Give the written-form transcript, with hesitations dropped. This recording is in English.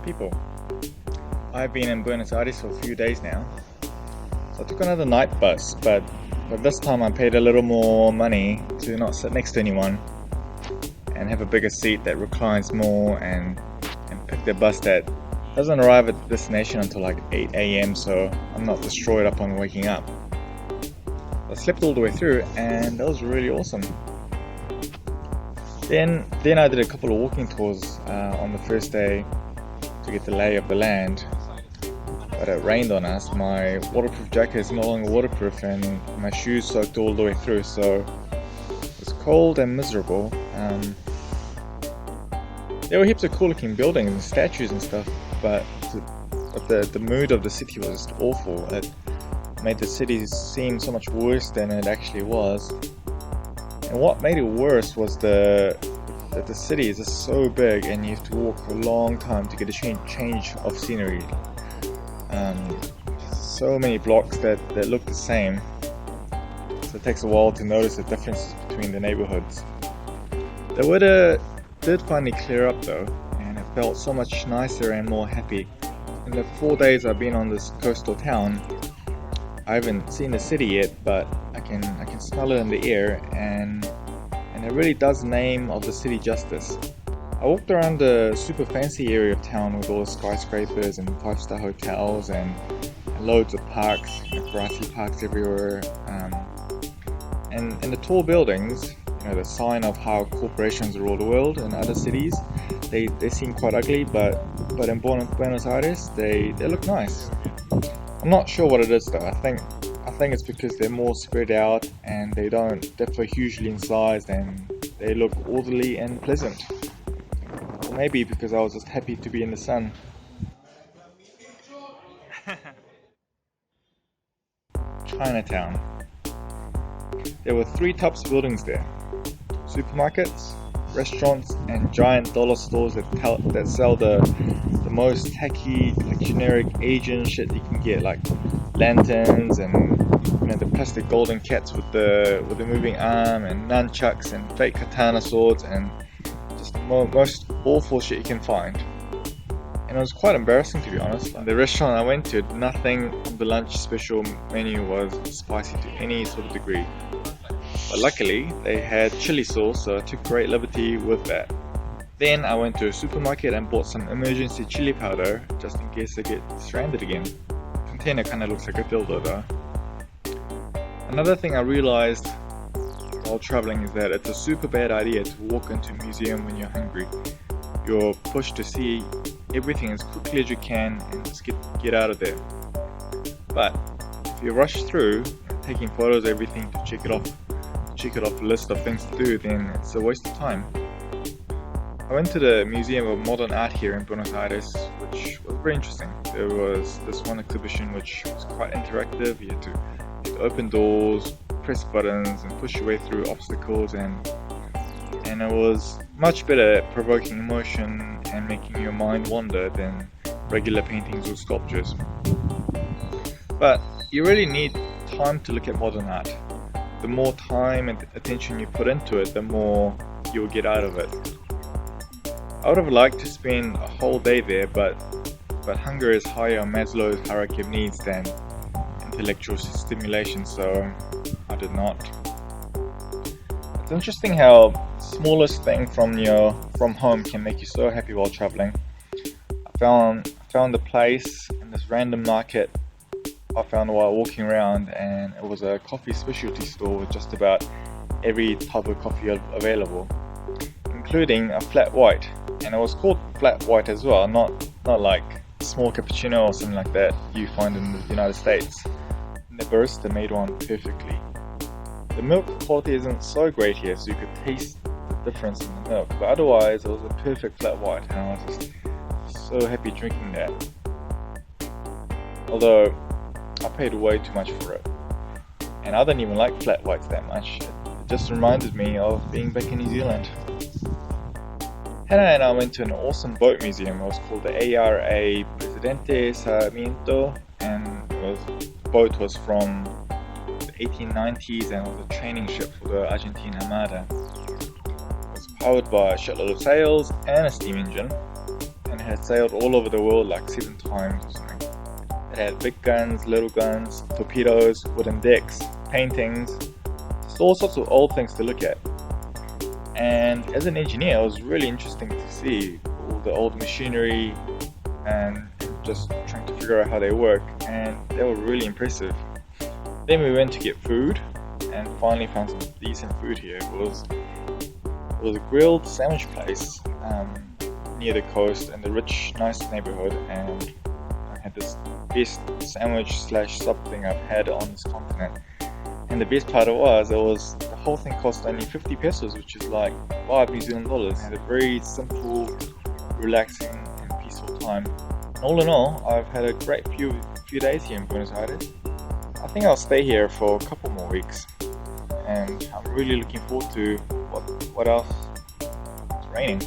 People, I've been in Buenos Aires for a few days now, so I took another night bus, but this time I paid a little more money to not sit next to anyone and have a bigger seat that reclines more and pick the bus that doesn't arrive at the destination until like 8 a.m. so I'm not destroyed upon waking up. I slept all the way through and that was really awesome. Then I did a couple of walking tours on the first day to get the lay of the land, but it rained on us. My waterproof jacket is no longer waterproof and my shoes soaked all the way through, so it was cold and miserable. There were heaps of cool looking buildings and statues and stuff, but the mood of the city was just awful. It made the city seem so much worse than it actually was. And what made it worse was that the city is just so big and you have to walk a long time to get a change of scenery. So many blocks that look the same, so it takes a while to notice the differences between the neighborhoods. The weather did finally clear up though, and it felt so much nicer and more happy. In the 4 days I've been on this coastal town, I haven't seen the city yet, but I can smell it in the air, and it really does the name of the city justice. I walked around the super fancy area of town with all the skyscrapers and 5-star hotels and loads of parks, grassy parks everywhere, and the tall buildings, the sign of how corporations rule the world in other cities. They seem quite ugly, but in Buenos Aires they look nice. I'm not sure what it is though. I think it's because they're more spread out and they don't differ hugely in size, and they look orderly and pleasant. Or maybe because I was just happy to be in the sun. Chinatown. There were 3 types of buildings there: supermarkets, restaurants, and giant dollar stores that sell the most tacky, like generic Asian shit you can get, like lanterns and the plastic golden cats with the moving arm, and nunchucks and fake katana swords, and just the most awful shit you can find. And it was quite embarrassing, to be honest. Like, the restaurant I went to, nothing on the lunch special menu was spicy to any sort of degree. But luckily, they had chili sauce, so I took great liberty with that. Then I went to a supermarket and bought some emergency chili powder, just in case I get stranded again. The container kinda looks like a dildo though. Another thing I realized while traveling is that it's a super bad idea to walk into a museum when you're hungry. You're pushed to see everything as quickly as you can and just get out of there. But if you rush through, taking photos of everything to check it off a list of things to do, then it's a waste of time. I went to the Museum of Modern Art here in Buenos Aires, which was very interesting. There was this one exhibition which was quite interactive. You had to open doors, press buttons, and push your way through obstacles, and it was much better at provoking emotion and making your mind wander than regular paintings or sculptures. But you really need time to look at modern art. The more time and attention you put into it, the more you'll get out of it. I would have liked to spend a whole day there, but hunger is higher on Maslow's hierarchy of needs than intellectual stimulation, so I did not. It's interesting how the smallest thing from home can make you so happy while traveling. I found a place in this random market I found while walking around, and it was a coffee specialty store with just about every type of coffee available, including a flat white. And it was called flat white as well, not like small cappuccino or something like that you find in the United States. And the barista made one perfectly. The milk quality isn't so great here, so you could taste the difference in the milk, but otherwise it was a perfect flat white, and I was just so happy drinking that. Although I paid way too much for it, and I didn't even like flat whites that much. It just reminded me of being back in New Zealand. Hannah and I went to an awesome boat museum. It was called the ARA Presidente Sarmiento, and the boat was from the 1890s and was a training ship for the Argentina Armada. It was powered by a shitload of sails and a steam engine. and had sailed all over the world like 7 times or something. It had big guns, little guns, torpedoes, wooden decks, paintings, just all sorts of old things to look at. And as an engineer, it was really interesting to see all the old machinery and just trying to figure out how they work, and they were really impressive. Then we went to get food and finally found some decent food here. It was a grilled sandwich place near the coast in the rich, nice neighborhood, and I had this best sandwich slash sub thing I've had on this continent. And the best part was the whole thing cost only 50 pesos, which is like 5 New Zealand dollars. And a very simple, relaxing and peaceful time. All in all, I've had a great few days here in Buenos Aires. I think I'll stay here for a couple more weeks, and I'm really looking forward to what else. It's raining.